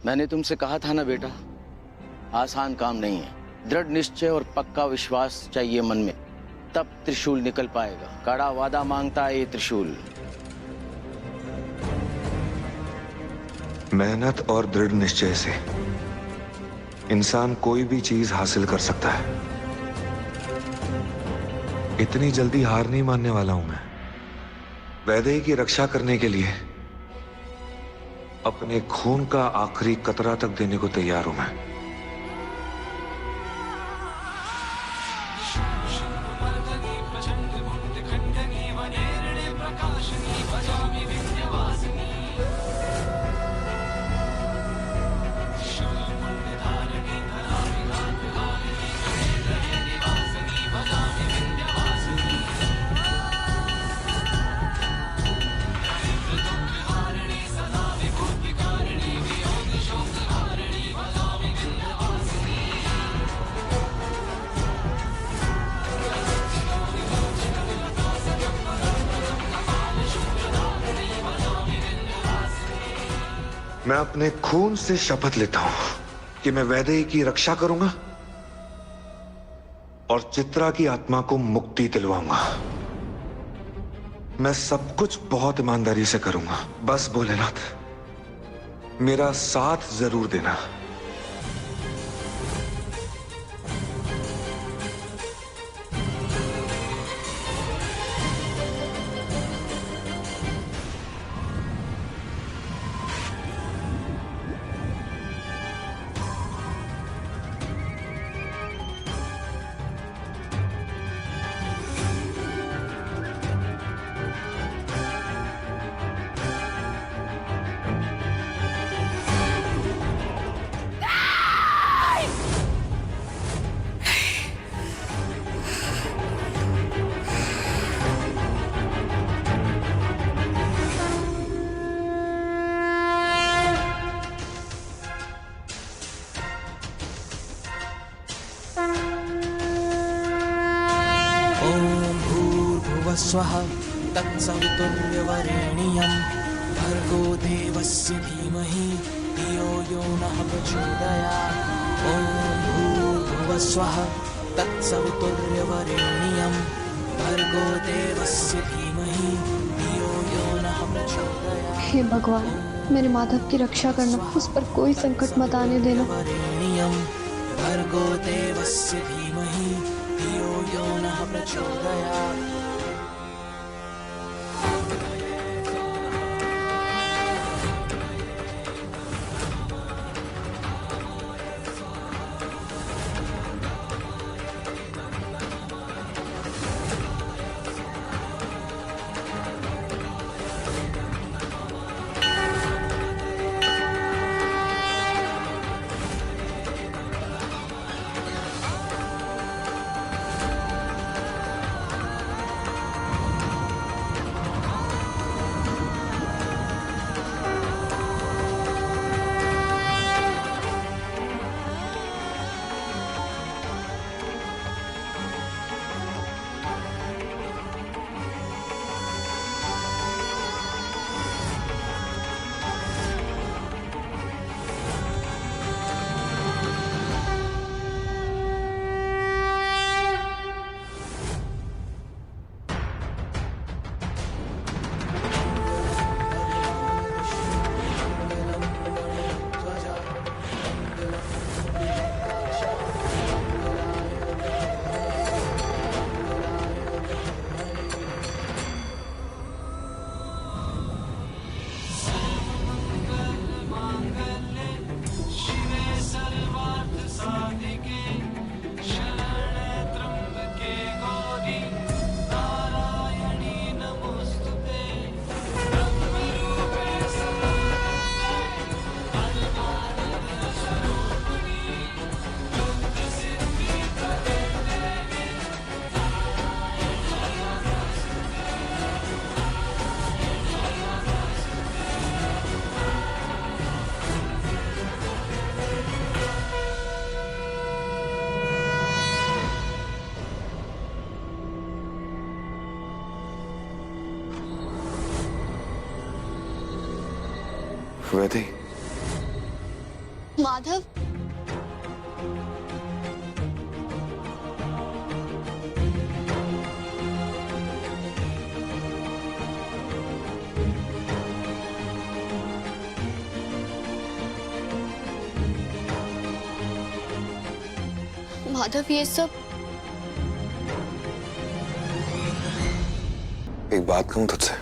मैंने तुमसे कहा था ना बेटा, आसान काम नहीं है। दृढ़ निश्चय और पक्का विश्वास चाहिए मन में, तब त्रिशूल निकल पाएगा। कड़ा वादा मांगता है ये त्रिशूल। मेहनत और दृढ़ निश्चय से इंसान कोई भी चीज हासिल कर सकता है। इतनी जल्दी हार नहीं मानने वाला हूं मैं। वैदेही की रक्षा करने के लिए अपने खून का आखिरी कतरा तक देने को तैयार हूं मैं। मैं अपने खून से शपथ लेता हूं कि मैं वैदेही की रक्षा करूंगा और चित्रा की आत्मा को मुक्ति दिलवाऊंगा। मैं सब कुछ बहुत ईमानदारी से करूंगा। बस भोलेनाथ, मेरा साथ जरूर देना। स्वः तत्सवितुर्यवरेण्यं भर्गो देवस्य धीमहि धियो यो नः प्रचोदयात्। ॐ भूर्भुवः स्वः तत्सवितुर्यवरेण्यं भर्गो देवस्य धीमहि धियो यो नः प्रचोदयात्। हे भगवान, मेरे माधव की रक्षा करना, उस पर कोई संकट मत आने देना। भर्गो देवस्य धीमहि धियो यो नः प्रचोदयात्। वैदेही, माधव, माधव ये सब एक बात कहूं तुझसे,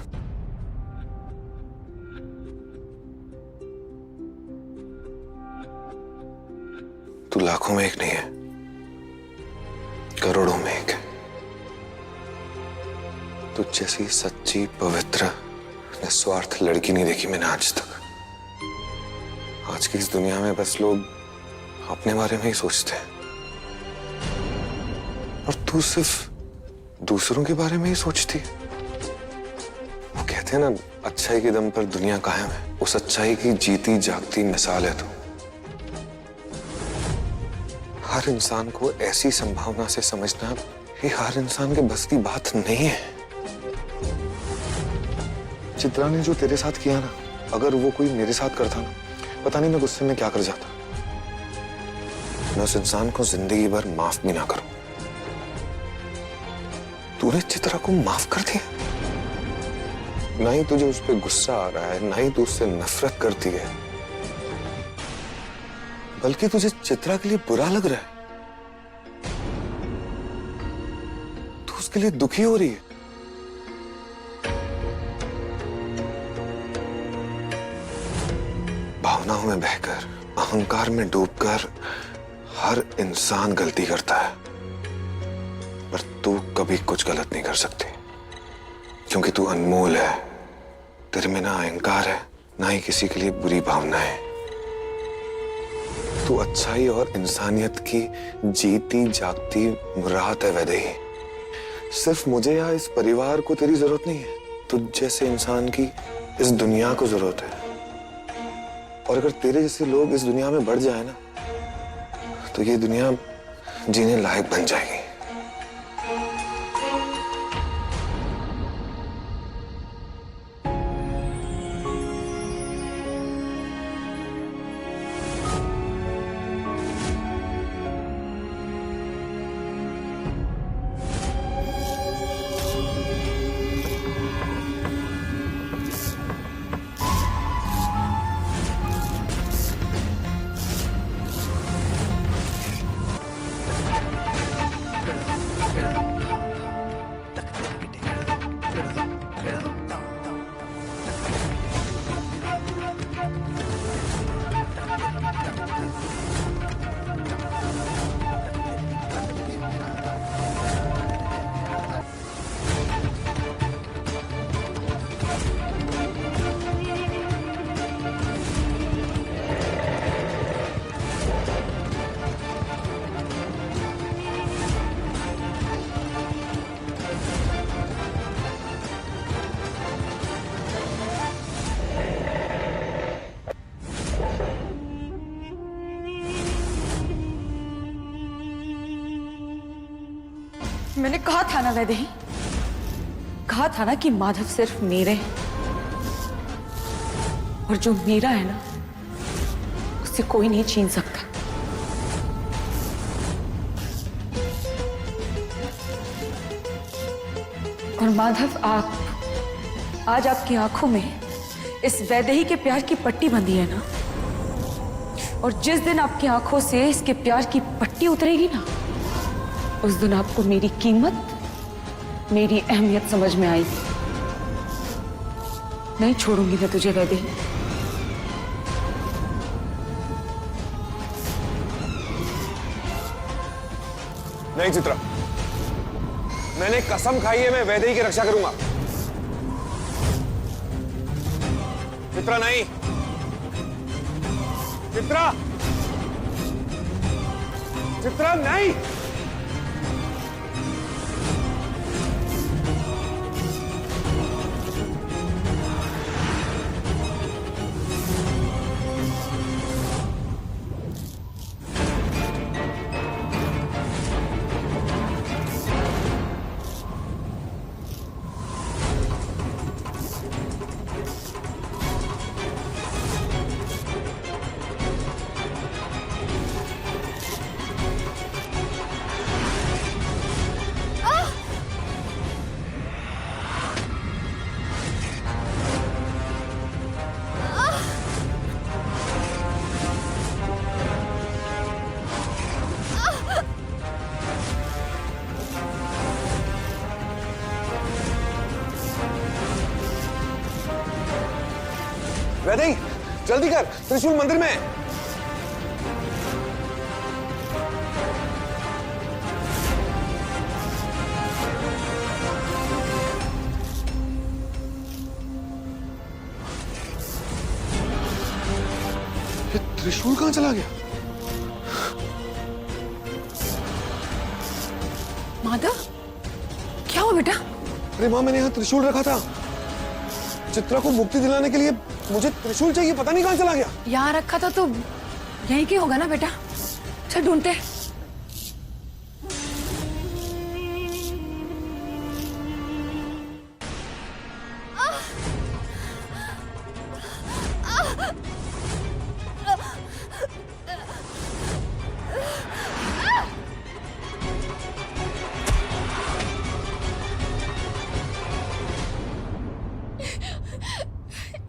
तू लाखों में एक नहीं है, करोड़ों में एक है। तुझ जैसी सच्ची, पवित्र, निस्वार्थ लड़की नहीं देखी मैंने आज तक। आज की इस दुनिया में बस लोग अपने बारे में ही सोचते हैं, और तू सिर्फ दूसरों के बारे में ही सोचती है। वो कहते हैं ना, अच्छाई के दम पर दुनिया कायम है। उस अच्छाई की जीती जागती मिसाल है तू। हर इंसान को ऐसी संभावना से समझना ये हर इंसान के बस की बात नहीं है। चित्रा ने जो तेरे साथ किया ना, अगर वो कोई मेरे साथ करता ना, पता नहीं मैं गुस्से में क्या कर जाता। मैं उस इंसान को जिंदगी भर माफ भी ना करूं। तूने चित्रा को माफ कर दिया। ना ही तुझे उस पर गुस्सा आ रहा है, ना ही तू उससे नफरत करती है, बल्कि तुझे चित्रा के लिए बुरा लग रहा है। तू उसके लिए दुखी हो रही है। भावनाओं में बहकर, अहंकार में डूबकर हर इंसान गलती करता है, पर तू कभी कुछ गलत नहीं कर सकती, क्योंकि तू अनमोल है। तेरे में ना अहंकार है, ना ही किसी के लिए बुरी भावना है। तू अच्छाई और इंसानियत की जीती जागती मुराद है वैदेही। सिर्फ मुझे या इस परिवार को तेरी जरूरत नहीं है, तुझ जैसे इंसान की इस दुनिया को जरूरत है। और अगर तेरे जैसे लोग इस दुनिया में बढ़ जाए ना, तो ये दुनिया जीने लायक बन जाएगी। मैंने कहा था ना वैदेही, कहा था ना कि माधव सिर्फ मेरे हैं, और जो मेरा है ना उससे कोई नहीं छीन सकता। और माधव, आप आज आपकी आंखों में इस वैदेही के प्यार की पट्टी बंधी है ना, और जिस दिन आपकी आंखों से इसके प्यार की पट्टी उतरेगी ना, उस दिन आपको मेरी कीमत, मेरी अहमियत समझ में आएगी। नहीं छोड़ूंगी मैं तुझे वैदेही। नहीं चित्रा, मैंने कसम खाई है, मैं वैदेही की रक्षा करूंगा। चित्रा नहीं, चित्रा, चित्रा नहीं। जल्दी कर, त्रिशूल मंदिर में है। ये त्रिशूल कहां चला गया? माधव, क्या हुआ बेटा? अरे माँ, मैंने यहाँ त्रिशूल रखा था। चित्रा को मुक्ति दिलाने के लिए मुझे त्रिशूल चाहिए, पता नहीं कहां चला गया। यहाँ रखा था तो यहीं के होगा ना बेटा। चल ढूंढते।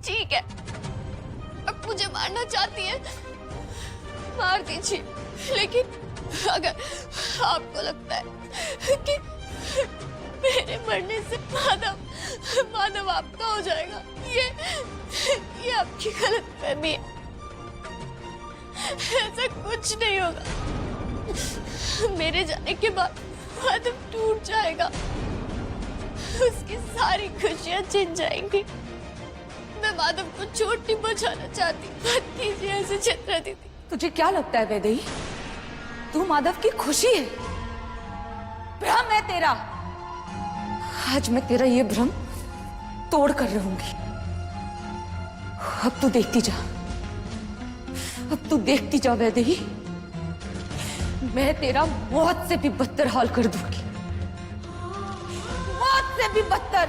ठीक है, अब मुझे मारना चाहती है, मार दीजिए, लेकिन अगर आपको लगता है कि मेरे मरने से माधव आपका हो जाएगा, ये आपकी गलतफहमी है। ऐसा कुछ नहीं होगा। मेरे जाने के बाद माधव टूट जाएगा, उसकी सारी खुशियां छिन जाएंगी। मैं माधव को चोट नहीं पहुंचाना चाहती। मत कीजिए ऐसे चित्रा दीदी। तुझे क्या लगता है वैदेही, तू माधव की खुशी है? भ्रम है तेरा। आज मैं तेरा ये भ्रम तोड़ कर रहूंगी। अब तू देखती जा, अब तू देखती जा वैदेही, मैं तेरा मौत से भी बदतर हाल कर दूंगी, मौत से भी बदतर।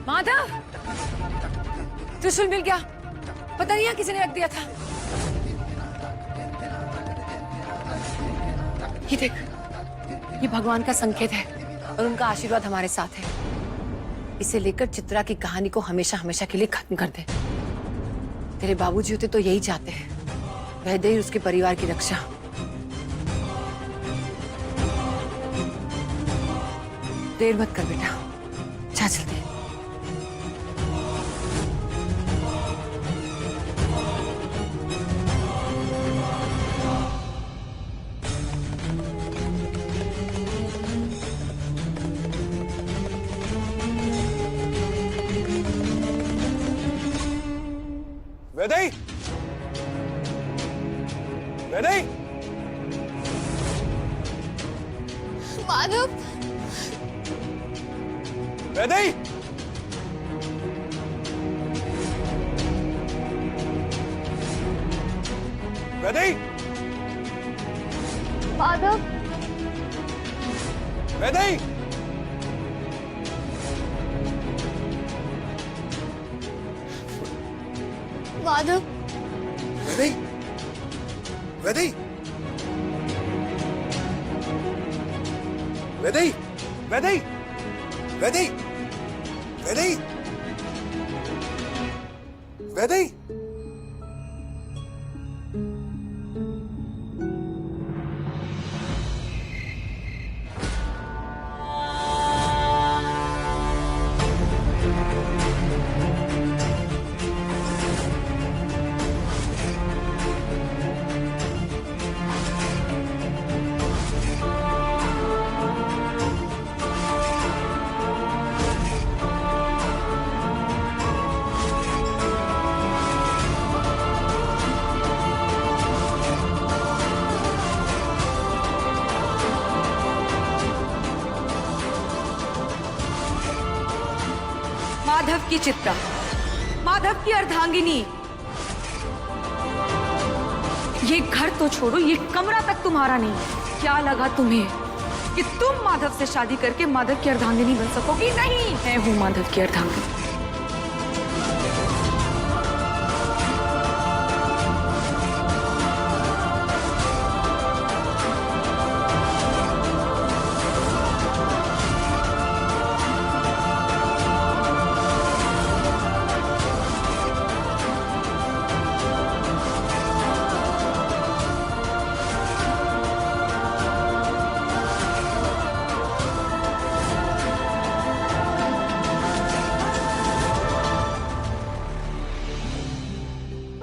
माधव, त्रिशूल मिल गया। पता नहीं यहाँ किसी ने रख दिया था। ये देख, ये भगवान का संकेत है और उनका आशीर्वाद हमारे साथ है। इसे लेकर चित्रा की कहानी को हमेशा हमेशा के लिए खत्म कर दे। तेरे बाबूजी होते तो यही चाहते हैं, वैदेही उसके परिवार की रक्षा। देर मत कर बेटा, जा जल्दी। वैदेही, वैदेही, माधव, वैदेही, वैदेही, माधव, वैदेही, माधव, वैदेही, वैदेही, वैदेही, वैदेही, वैदेही, वैदेही, वैदेही। माधव की चित्रा, माधव की अर्धांगिनी, ये घर तो छोड़ो, ये कमरा तक तुम्हारा नहीं है। क्या लगा तुम्हें कि तुम माधव से शादी करके माधव की अर्धांगिनी बन सकोगी? नहीं, मैं हूं माधव की अर्धांगिनी।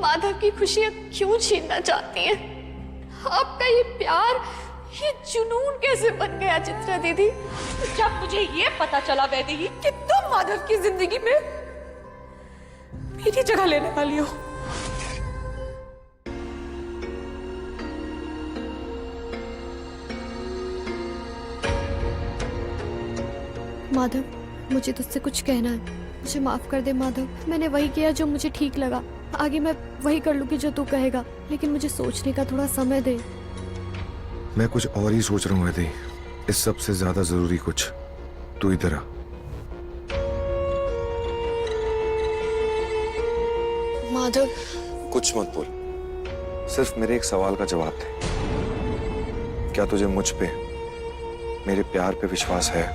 माधव की खुशियां क्यों छीनना चाहती हैं? आपका ये प्यार, ये जुनून कैसे बन गया चित्रा दीदी? जब मुझे ये पता चला वैदेही कि तुम माधव की जिंदगी में मेरी जगह लेने वाली हो, माधव, मुझे तुझसे कुछ कहना है। मुझे माफ कर दे माधव, मैंने वही किया जो मुझे ठीक लगा। आगे मैं वही कर लूंगी जो तू कहेगा, लेकिन मुझे सोचने का थोड़ा समय दे। मैं कुछ और ही सोच रहा हूँ वैदेही। इस सब से ज्यादा जरूरी कुछ। तू इधर आ। माधव, कुछ मत बोल, सिर्फ मेरे एक सवाल का जवाब दे। क्या तुझे मुझ पे, मेरे प्यार पे विश्वास है?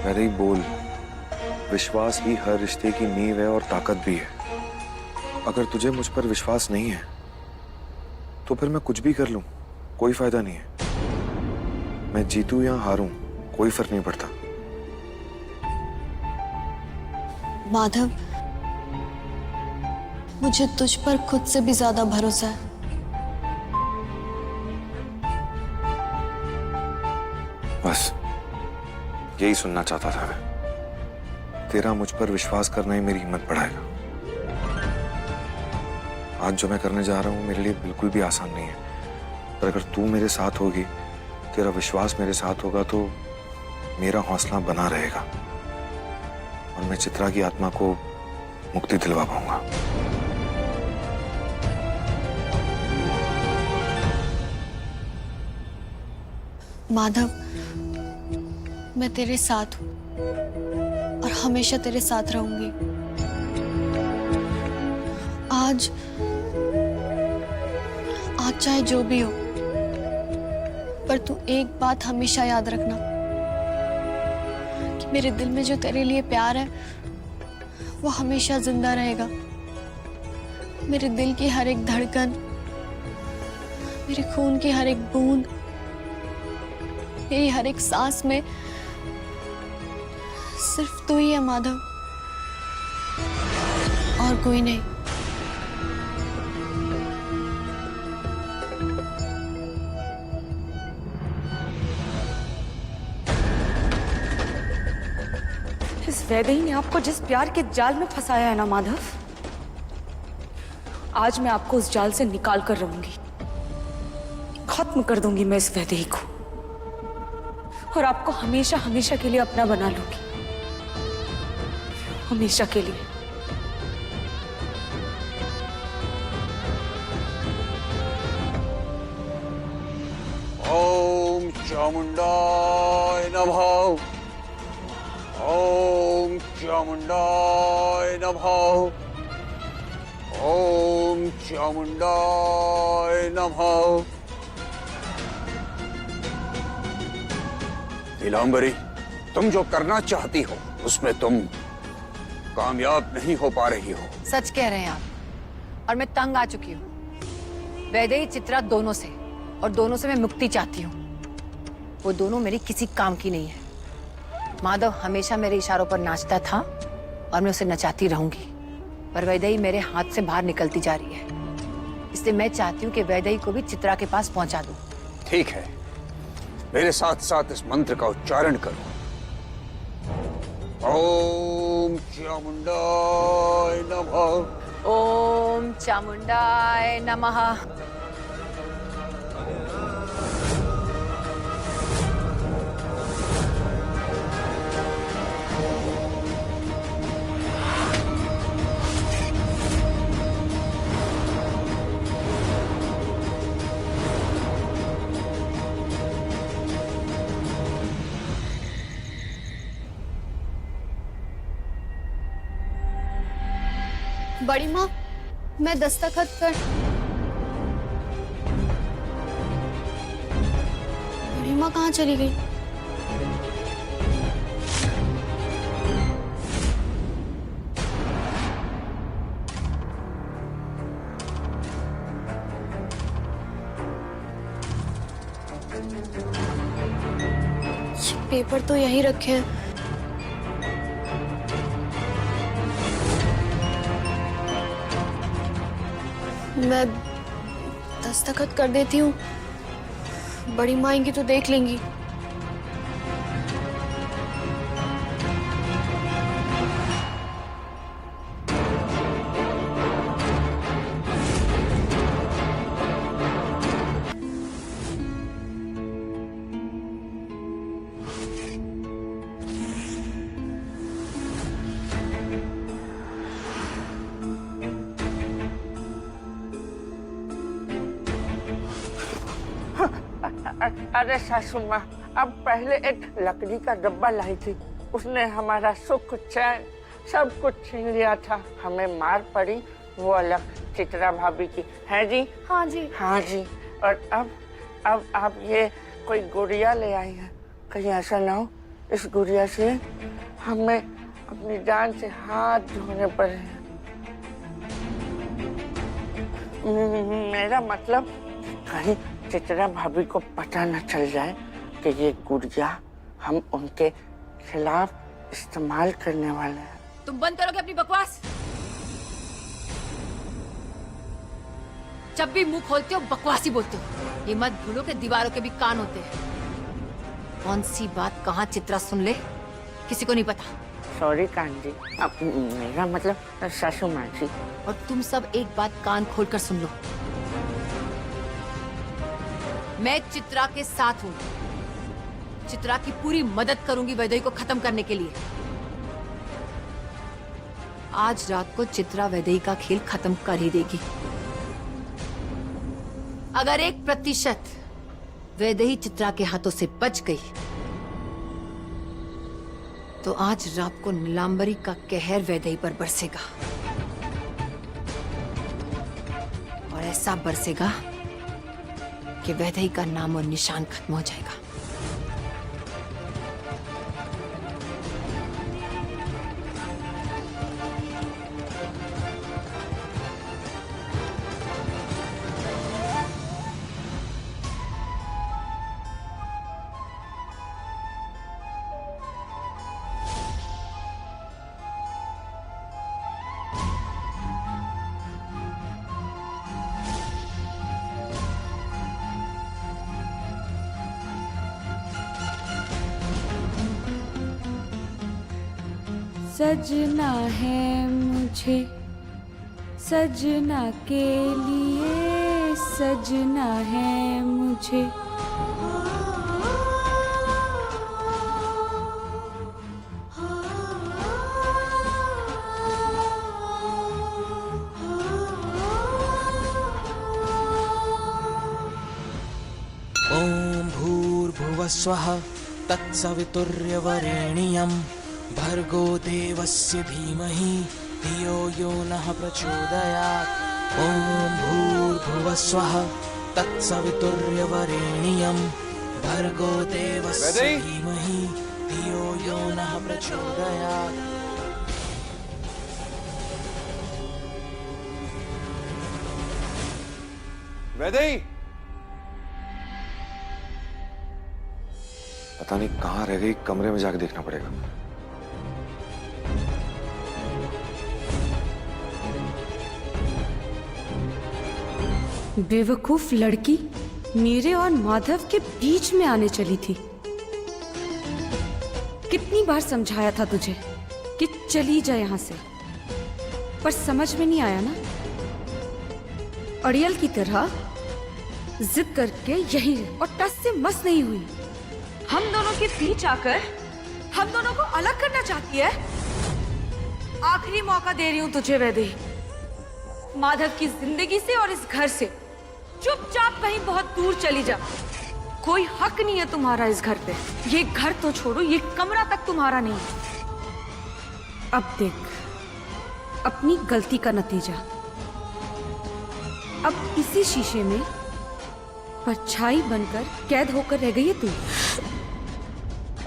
वैदेही बोल। विश्वास ही हर रिश्ते की नींव है और ताकत भी है। अगर तुझे मुझ पर विश्वास नहीं है तो फिर मैं कुछ भी कर लूं, कोई फायदा नहीं है। मैं जीतूं या हारूं, कोई फर्क नहीं पड़ता। माधव, मुझे तुझ पर खुद से भी ज्यादा भरोसा है। बस यही सुनना चाहता था मैं। तेरा मुझ पर विश्वास करना ही मेरी हिम्मत बढ़ाएगा। आज जो मैं करने जा रहा हूं मेरे लिए बिल्कुल भी आसान नहीं है, पर अगर तू मेरे साथ होगी, तेरा विश्वास मेरे साथ होगा, तो मेरा हौसला बना रहेगा और मैं चित्रा की आत्मा को मुक्ति दिलवा पाऊंगा। माधव, मैं तेरे साथ हूं और हमेशा तेरे साथ रहूंगी। आज चाहे जो भी हो, पर तू एक बात हमेशा याद रखना कि मेरे दिल में जो तेरे लिए प्यार है वो हमेशा जिंदा रहेगा। मेरे दिल की हर एक धड़कन, मेरे खून की हर एक बूंद, मेरी हर एक सांस में सिर्फ तू ही है माधव, और कोई नहीं। इस वैदेही ने आपको जिस प्यार के जाल में फंसाया है ना माधव, आज मैं आपको उस जाल से निकाल कर रहूंगी। खत्म कर दूंगी मैं इस वैदेही को और आपको हमेशा हमेशा के लिए अपना बना लूंगी, हमेशा के लिए। ओम चामुंडाय नमः। ओम चामुंडाय नमः। ओम चामुंडाय नमः। नीलांबरी, तुम जो करना चाहती हो उसमें तुम कामयाब नहीं हो पा रही हो। सच कह रहे हैं आप, और मैं तंग आ चुकी हूँ वैदेही चित्रा दोनों से, और दोनों से मैं मुक्ति चाहती हूँ। वो दोनों मेरी किसी काम की नहीं है। माधव हमेशा मेरे इशारों पर नाचता था और मैं उसे नचाती रहूंगी, पर वैदेही मेरे हाथ से बाहर निकलती जा रही है। इसलिए मैं चाहती हूँ कि वैदेही को भी चित्रा के पास पहुंचा दूं। ठीक है, मेरे साथ साथ इस मंत्र का उच्चारण करो। ओम चामुंडाय नमः। ओम चामुंडाय नमः। बड़ी माँ, मैं दस्तखत कर। बड़ी माँ कहाँ चली गई? ये पेपर तो यहीं रखे हैं। मैं दस्तखत कर देती हूँ, बड़ी माँ आएंगी तो देख लेंगी। अरे सासू माँ, अब पहले एक लकड़ी का डब्बा लाई थी, उसने हमारा सुख चैन सब कुछ छीन लिया था। हमें मार पड़ी वो अलग, चित्रा भाभी की है जी। हाँ जी। हाँ जी। और अब आप ये कोई गुड़िया ले आई हैं, कहीं ऐसा ना हो इस गुड़िया से हमें अपनी जान से हाथ धोने पड़े। मेरा मतलब कहीं चित्रा भाभी को पता न चल जाए कि ये गुड़िया हम उनके खिलाफ इस्तेमाल करने वाले हैं। तुम बंद करोगे अपनी बकवास? जब भी मुंह खोलते हो बकवास ही बोलते हो। ये मत भूलो कि दीवारों के भी कान होते हैं। कौन सी बात कहाँ चित्रा सुन ले किसी को नहीं पता। सॉरी कान जी, अब मेरा मतलब सासू माँ जी। और तुम सब एक बात कान खोलकर सुन लो, मैं चित्रा के साथ हूँ। चित्रा की पूरी मदद करूंगी वैदेही को खत्म करने के लिए। आज रात को चित्रा वैदेही का खेल खत्म कर ही देगी। अगर 1% वैदेही चित्रा के हाथों से बच गई तो आज रात को नीलांबरी का कहर वैदेही पर बरसेगा, और ऐसा बरसेगा कि वैदेही का नाम और निशान खत्म हो जाएगा। सजना है मुझे सजना के लिए, सजना है मुझे। ॐ भूर्भुवस्वः तत्सवितुर्यवरेण्यं भर्गो देवस्य धीमहि धियो यो नः प्रचोदयात्। ॐ भूर्भुवस्वः तत्सवितुर्यवरेण्यं भर्गो देवस्य धीमहि धियो यो नः प्रचोदयात्। वैदेही, पता नहीं कहाँ रह गई, कमरे में जाके देखना पड़ेगा। बेवकूफ लड़की मेरे और माधव के बीच में आने चली थी। कितनी बार समझाया था तुझे कि चली जा यहां से, पर समझ में नहीं आया ना। अड़ियल की तरह जिद करके यहीं रहे और टस से मस नहीं हुई। हम दोनों के बीच आकर हम दोनों को अलग करना चाहती है। आखिरी मौका दे रही हूं तुझे वैदेही, माधव की जिंदगी से और इस घर से चुपचाप कहीं बहुत दूर चली जा। कोई हक नहीं है तुम्हारा इस घर पे। ये घर तो छोड़ो, ये कमरा तक तुम्हारा नहीं है। अब देख, अपनी गलती का नतीजा। अब इसी शीशे में परछाई बनकर कैद होकर रह गई है तू,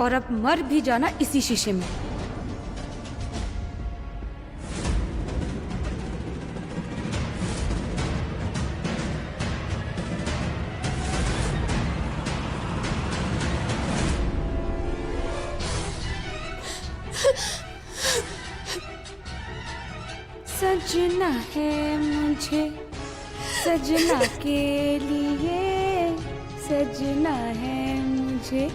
और अब मर भी जाना इसी शीशे में। सजना है मुझे सजना के लिए, सजना है मुझे